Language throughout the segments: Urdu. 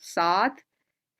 7,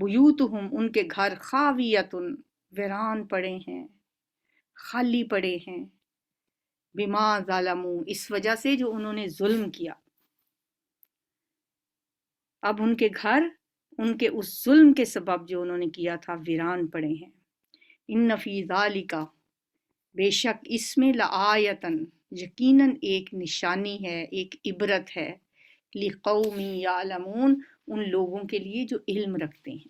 بیوتہم ان کے گھر خاویتن ویران پڑے ہیں، خالی پڑے ہیں، بما ظالموا اس وجہ سے جو انہوں نے ظلم کیا۔ اب ان کے گھر ان کے اس ظلم کے سبب جو انہوں نے کیا تھا ویران پڑے ہیں۔ ان فی ذالک بے شک اس میں لآیتن یقیناً ایک نشانی ہے، ایک عبرت ہے، لقوم یعلمون ان لوگوں کے لیے جو علم رکھتے ہیں۔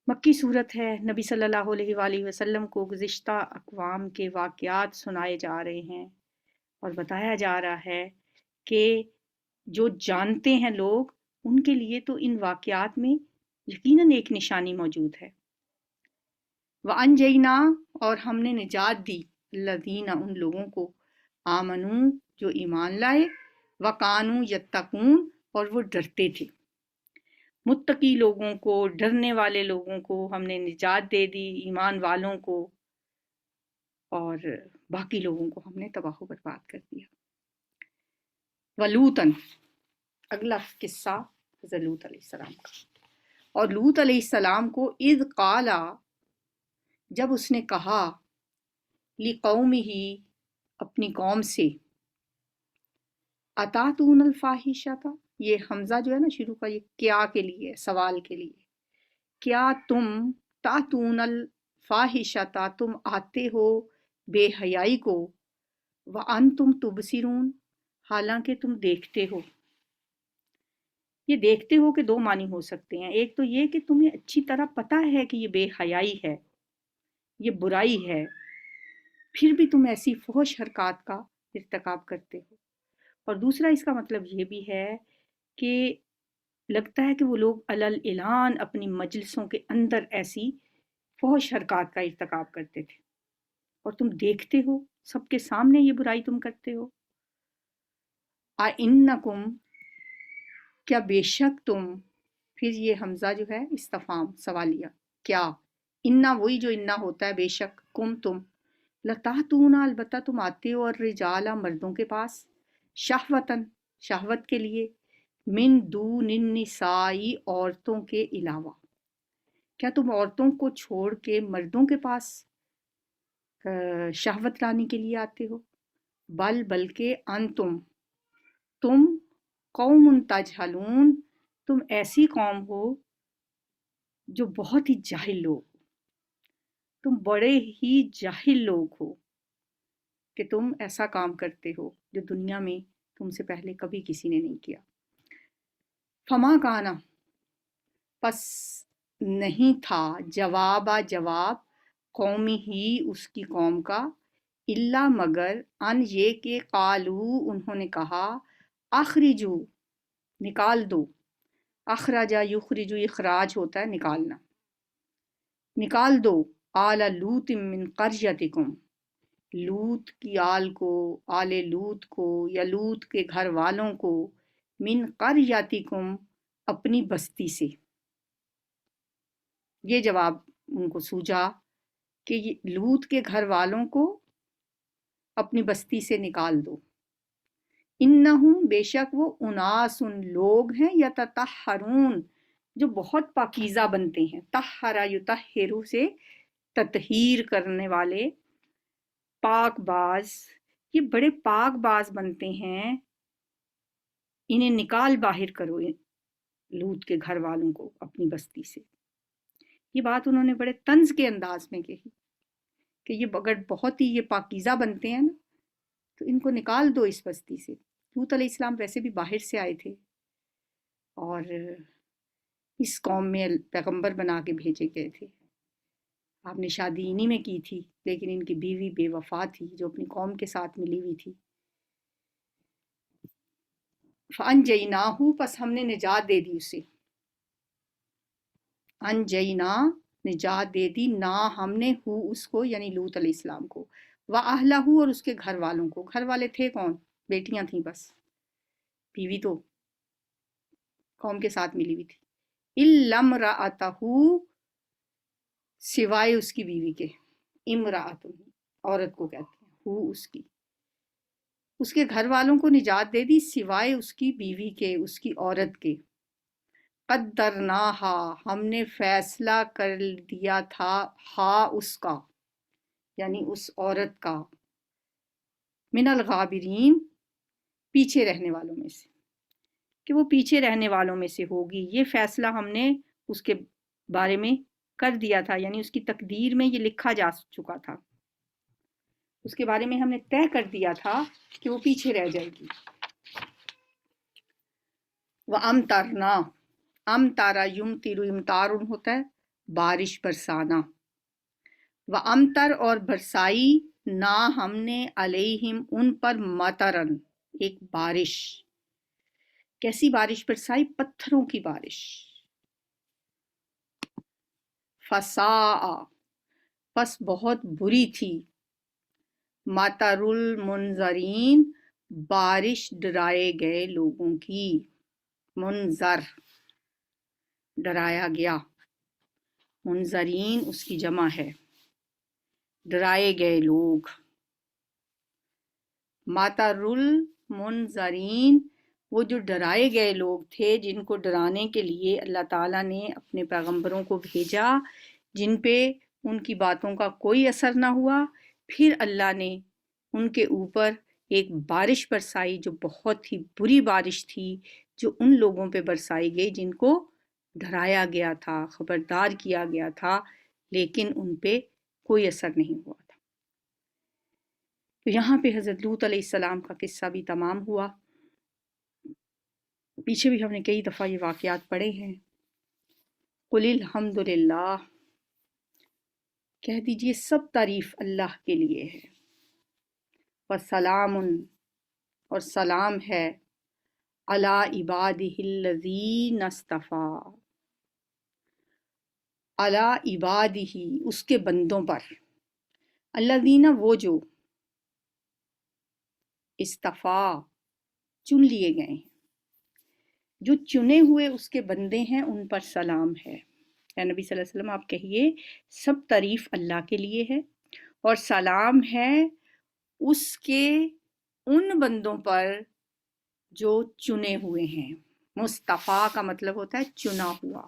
مکی صورت ہے، نبی صلی اللہ علیہ وآلہ وسلم کو گزشتہ اقوام کے واقعات سنائے جا رہے ہیں اور بتایا جا رہا ہے کہ جو جانتے ہیں لوگ ان کے لیے تو ان واقعات میں یقیناً ایک نشانی موجود ہے۔ وَأَنْجَيْنَا اور ہم نے نجات دی الذین ان لوگوں کو آمنو جو ایمان لائے، وَقَانُوا یتقون اور وہ ڈرتے تھے۔ متقی لوگوں کو، ڈرنے والے لوگوں کو ہم نے نجات دے دی، ایمان والوں کو، اور باقی لوگوں کو ہم نے تباہ و برباد کر دیا۔ ولوطن اگلا قصہ حضرت لوط علیہ السلام کا، اور لوط علیہ السلام کو اذ قالا جب اس نے کہا لقومہ اپنی قوم سے، اتاتون الفاحشۃ یہ حمزہ جو ہے نا شروع کا، یہ کیا کے لیے، سوال کے لیے، کیا تم تاتون الفاحشۃ تم آتے ہو بے حیائی کو، وانتم تبصرون حالانکہ تم دیکھتے ہو۔ یہ دیکھتے ہو کہ دو معنی ہو سکتے ہیں، ایک تو یہ کہ تمہیں اچھی طرح پتہ ہے کہ یہ بے حیائی ہے، یہ برائی ہے، پھر بھی تم ایسی فحش حرکات کا ارتکاب کرتے ہو۔ اور دوسرا اس کا مطلب یہ بھی ہے کہ لگتا ہے کہ وہ لوگ علل اعلان اپنی مجلسوں کے اندر ایسی فحش حرکات کا ارتکاب کرتے تھے، اور تم دیکھتے ہو، سب کے سامنے یہ برائی تم کرتے ہو۔ اِنَّکُمْ کیا بے شک تم، پھر یہ حمزہ جو ہے استفہام سوالیہ، کیا، انا وہی جو انا ہوتا ہے بے شک، کم تم، لتاتون البتہ تم آتے ہو، اور رجالا مردوں کے پاس، شہوتن شہوت کے لیے، من دون النساء عورتوں کے علاوہ، کیا تم عورتوں کو چھوڑ کے مردوں کے پاس شہوت لانے کے لیے آتے ہو؟ بلکہ انتم تم قوم تجہلون تم ایسی قوم ہو جو بہت ہی جاہل لوگ، تم بڑے ہی جاہل لوگ ہو کہ تم ایسا کام کرتے ہو جو دنیا میں تم سے پہلے کبھی کسی نے نہیں کیا۔ فما کانا پس نہیں تھا، جواب قومی ہی اس کی قوم کا، الا مگر ان یہ کہ قالو انہوں نے کہا، اخرجو نکال دو، اخرجا یخرجو اخراج ہوتا ہے نکالنا، نکال دو، آل لوط من قریتکم لوط کی آل کو، آل لوط کو یا لوط کے گھر والوں کو، من قریتکم اپنی بستی سے۔ یہ جواب ان کو سوجا کہ لوط کے گھر والوں کو اپنی بستی سے نکال دو۔ انہم بے شک وہ اناس لوگ ہیں، یتطہرون جو بہت پاکیزہ بنتے ہیں، طہر یطہر سے تطہیر کرنے والے، پاک باز، یہ بڑے پاک باز بنتے ہیں، انہیں نکال باہر کرو لوط کے گھر والوں کو اپنی بستی سے۔ یہ بات انہوں نے بڑے طنز کے انداز میں کہی کہ یہ اگر بہت ہی یہ پاکیزہ بنتے ہیں نا تو ان کو نکال دو اس بستی سے۔ لوط علیہ السلام ویسے بھی باہر سے آئے تھے اور اس قوم میں پیغمبر بنا کے بھیجے گئے تھے۔ آپ نے شادی انہی میں کی تھی، لیکن ان کی بیوی بے وفا تھی جو اپنی قوم کے ساتھ ملی ہوئی تھی۔ فَأَنْجَيْنَاهُ پس ہم نے نجات دے دی اسے، انجینا نجات دے دی، نا ہم نے ہو اس کو یعنی لوط علیہ السلام کو، وَأَهْلَهُ اور اس کے گھر والوں کو۔ گھر والے تھے کون؟ بیٹیاں تھیں بس، بیوی تو قوم کے ساتھ ملی ہوئی تھی۔ إِلَّا امْرَأَتَهُ سوائے اس کی بیوی کے، امرأۃ عورت کو کہتے ہیں، ہو اس کی، اس کے گھر والوں کو نجات دے دی سوائے اس کی بیوی کے، اس کی عورت کے۔ قدرناہا ہم نے فیصلہ کر دیا تھا، ہا اس کا یعنی اس عورت کا، من الغابرین پیچھے رہنے والوں میں سے، کہ وہ پیچھے رہنے والوں میں سے ہوگی۔ یہ فیصلہ ہم نے اس کے بارے میں کر دیا تھا، یعنی اس کی تقدیر میں یہ لکھا جا چکا تھا، اس کے بارے میں ہم نے طے کر دیا تھا کہ وہ پیچھے رہ جائے گی۔ وَأَمْطَرْنَا امطارا یمطر امطارن ہوتا ہے بارش برسانا، وَأَمْطَر اور برسائی نا ہم نے علیہم ان پر مطرن ایک بارش، کیسی بارش برسائی؟ پتھروں کی بارش۔ فساء پس بہت بری تھی، مطر المنذرین بارش ڈرائے گئے لوگوں کی، منذر ڈرایا گیا، منذرین اس کی جمع ہے، ڈرائے گئے لوگ۔ مطر المنذرین وہ جو ڈرائے گئے لوگ تھے، جن کو ڈرانے کے لیے اللہ تعالیٰ نے اپنے پیغمبروں کو بھیجا، جن پہ ان کی باتوں کا کوئی اثر نہ ہوا، پھر اللہ نے ان کے اوپر ایک بارش برسائی جو بہت ہی بری بارش تھی، جو ان لوگوں پہ برسائی گئی جن کو ڈرایا گیا تھا، خبردار کیا گیا تھا، لیکن ان پہ کوئی اثر نہیں ہوا تھا۔ تو یہاں پہ حضرت لوط علیہ السلام کا قصہ بھی تمام ہوا۔ پیچھے بھی ہم نے کئی دفعہ یہ واقعات پڑھے ہیں۔ قل الحمدللہ کہہ دیجئے سب تعریف اللہ کے لیے ہے، وسلام اور سلام ہے، علی عبادہ الذین اصطفیٰ علی عبادہ اس کے بندوں پر، الذین وہ جو اصطفیٰ چن لیے گئے ہیں، جو چنے ہوئے اس کے بندے ہیں ان پر سلام ہے۔ یا نبی صلی اللہ علیہ وسلم آپ کہیے سب تعریف اللہ کے لیے ہے اور سلام ہے اس کے ان بندوں پر جو چنے ہوئے ہیں۔ مصطفیٰ کا مطلب ہوتا ہے چنا ہوا،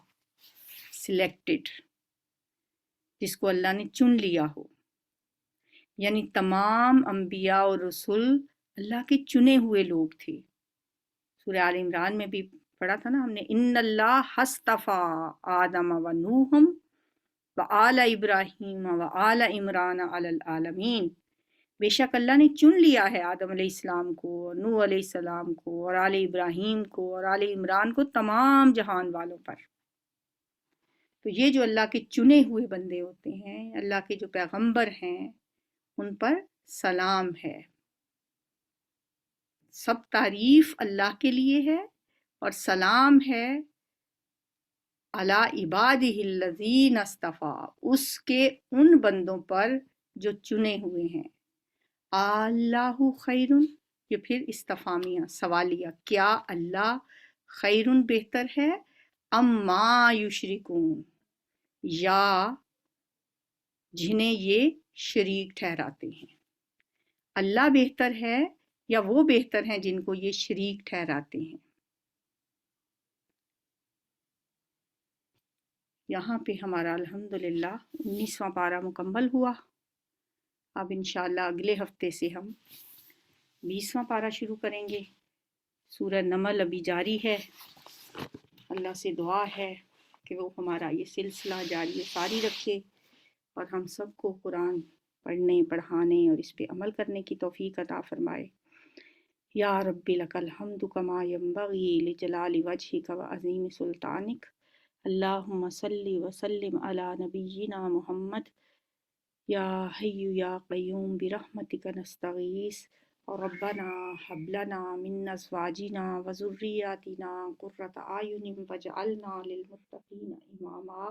سلیکٹڈ، جس کو اللہ نے چن لیا ہو، یعنی تمام انبیاء اور رسول اللہ کے چنے ہوئے لوگ تھے۔ سورہ آل عمران میں بھی پڑھا تھا نا ہم نے، ان اللہ اصطفیٰ آدم و نوح و آل ابراہیم و آل عمران علی العالمین، بے شک اللہ نے چن لیا ہے آدم علیہ السلام کو، نوح علیہ السلام کو، اور آل ابراہیم کو اور آل عمران کو، تمام جہان والوں پر۔ تو یہ جو اللہ کے چنے ہوئے بندے ہوتے ہیں، اللہ کے جو پیغمبر ہیں، ان پر سلام ہے۔ سب تعریف اللہ کے لیے ہے اور سلام ہے علی عبادہ الذین اصطفیٰ اس کے ان بندوں پر جو چنے ہوئے ہیں۔ اللہ خیرن یہ پھر استفہامیہ سوالیہ، کیا اللہ خیرن بہتر ہے، اما یشرکون یا جنہیں یہ شریک ٹھہراتے ہیں، اللہ بہتر ہے یا وہ بہتر ہیں جن کو یہ شریک ٹھہراتے ہیں۔ یہاں پہ ہمارا الحمدللہ 19واں پارہ مکمل ہوا۔ اب انشاءاللہ اگلے ہفتے سے ہم 20واں پارہ شروع کریں گے۔ سورہ نمل ابھی جاری ہے، اللہ سے دعا ہے کہ وہ ہمارا یہ سلسلہ جاری ساری رکھے اور ہم سب کو قرآن پڑھنے، پڑھانے اور اس پہ عمل کرنے کی توفیق عطا فرمائے۔ یا رب لک الحمد کما ینبغی لجلال وجہک وعظیم سلطانک، اللہم صلی وسلم علی نبینا محمد، یا حی یا قیوم برحمتک نستغیث، ربنا هب لنا من ازواجنا وذریاتنا قرۃ اعین واجعلنا للمتقین اماما،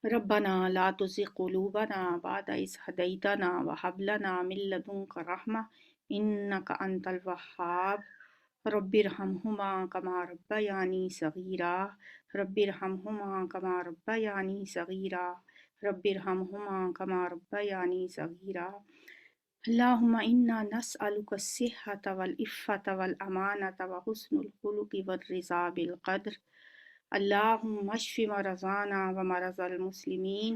ربنا لا تزغ قلوبنا بعد اذ ہدیتنا وہب لنا من لدنک رحمۃ انک انت الوہاب، رب ارحمہما کما ربیانی صغیرا، رب ارحمہما کما ربیانی صغیرا، رب ارحمہما کما ربیانی صغیرا۔ اللہم انا نسألک الصحۃ والعفۃ والامانۃ وحسن الخلق والرضا بالقدر اللہم اشف مرضانا ومرضى المسلمین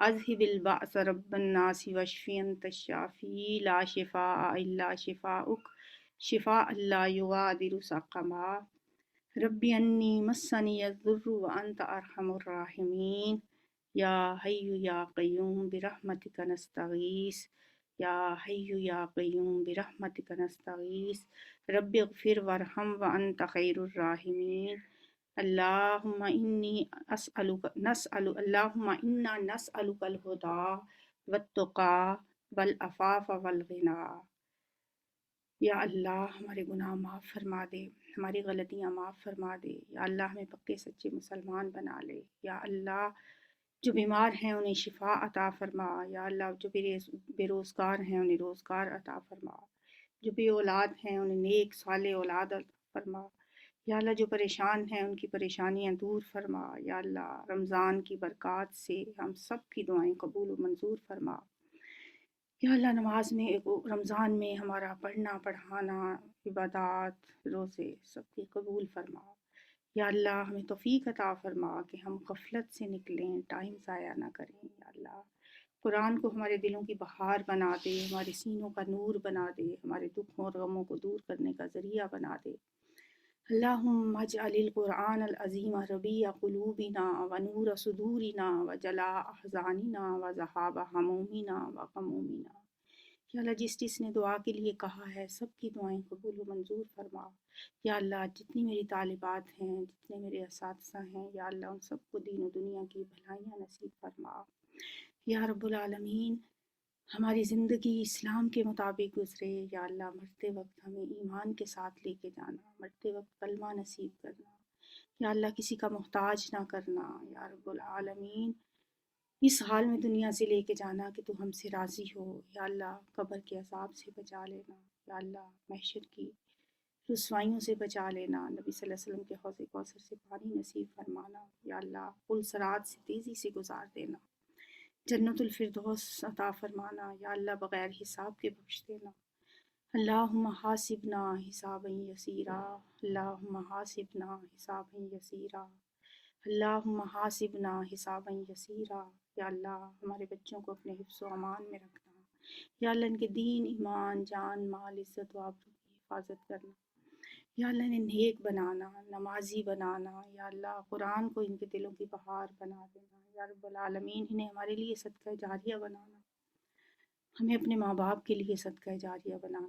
اذهب البأس رب الناس واشف انت الشافی لا شفاء الا شفاؤک شفاء لا یغادر سقما رب انی مسنی الضر وانت ارحم الراحمین یا حی یا قیوم برحمتک نستغیث یا حی یا قیوم برحمتک نستغیث رب اغفر وارحم وانت خیر الراحمین اللہم انا نسألک الہدی والتقی والعفاف والغنی۔ یا اللہ ہمارے گناہ معاف فرما دے، ہماری غلطیاں معاف فرما دے، یا اللہ ہمیں پکے سچے مسلمان بنا لے، یا اللہ جو بیمار ہیں انہیں شفا عطا فرما، یا اللہ جو بے روزگار ہیں انہیں روزگار عطا فرما، جو بے اولاد ہیں انہیں نیک صالح اولاد عطا فرما، یا اللہ جو پریشان ہیں ان کی پریشانیاں دور فرما، یا اللہ رمضان کی برکات سے ہم سب کی دعائیں قبول و منظور فرما، یا اللہ نماز میں رمضان میں ہمارا پڑھنا پڑھانا عبادات روزے سب کی قبول فرما، یا اللہ ہمیں توفیق عطا فرما کہ ہم غفلت سے نکلیں، ٹائم ضائع نہ کریں، یا اللہ قرآن کو ہمارے دلوں کی بہار بنا دے، ہمارے سینوں کا نور بنا دے، ہمارے دکھوں اور غموں کو دور کرنے کا ذریعہ بنا دے۔ اللہم اجعل القرآن العظیم ربیع قلوبنا ونور صدورنا وجلاء احزاننا وذہاب ہمومنا وغمومنا۔ یا اللہ جس نے دعا کے لیے کہا ہے سب کی دعائیں قبول و منظور فرما، یا اللہ جتنی میری طالبات ہیں جتنے میرے اساتذہ ہیں یا اللہ ان سب کو دین و دنیا کی بھلائیاں نصیب فرما، یا رب العالمین ہماری زندگی اسلام کے مطابق گزرے، یا اللہ مرتے وقت ہمیں ایمان کے ساتھ لے کے جانا، مرتے وقت کلمہ نصیب کرنا، یا اللہ کسی کا محتاج نہ کرنا، یا رب العالمین اس حال میں دنیا سے لے کے جانا کہ تو ہم سے راضی ہو، یا اللہ قبر کے عذاب سے بچا لینا، یا اللہ محشر کی رسوائیوں سے بچا لینا، نبی صلی اللہ علیہ وسلم کے حوض کوثر سے پانی نصیب فرمانا، یا اللہ پل صراط سے تیزی سے گزار دینا، جنت الفردوس عطا فرمانا، یا اللہ بغیر حساب کے بخش دینا۔ اللہم حاسبنا حسابا یسیرا، اللہم حاسبنا حسابا یسیرا، اللہم حاسبنا حسابا یسیرا۔ یا اللہ ہمارے بچوں کو اپنے حفظ و امان میں رکھنا، یا اللہ ان کے دین ایمان جان مال عزت و آبرو کی حفاظت کرنا، یا اللہ انہیں نیک بنانا، نمازی بنانا، یا اللہ قرآن کو ان کے دلوں کی بہار بنا دینا، یا رب العالمین انہیں ہمارے لیے صدقہ جاریہ بنانا، ہمیں اپنے ماں باپ کے لیے صدقہ جاریہ بنانا۔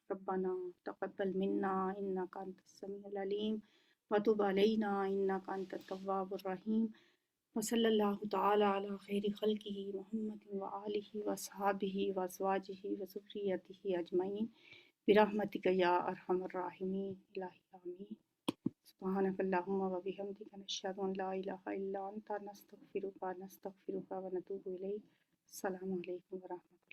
ربنا تقبل منا انک انت السمیع العلیم وتب علینا انک انت التواب الرحیم، وصلی اللہ تعالی علی خیر خلقہ محمد وآلہ وصحابہ وازواجہ وذریتہ اجمعین برحمتک یا ارحم الراحمین، الہی آمین۔ سبحانک اللہم وبحمدک نشہد ان لا الہ الا انت نستغفرک ونتوب الیک۔ السلام علیکم ورحمۃ اللہ۔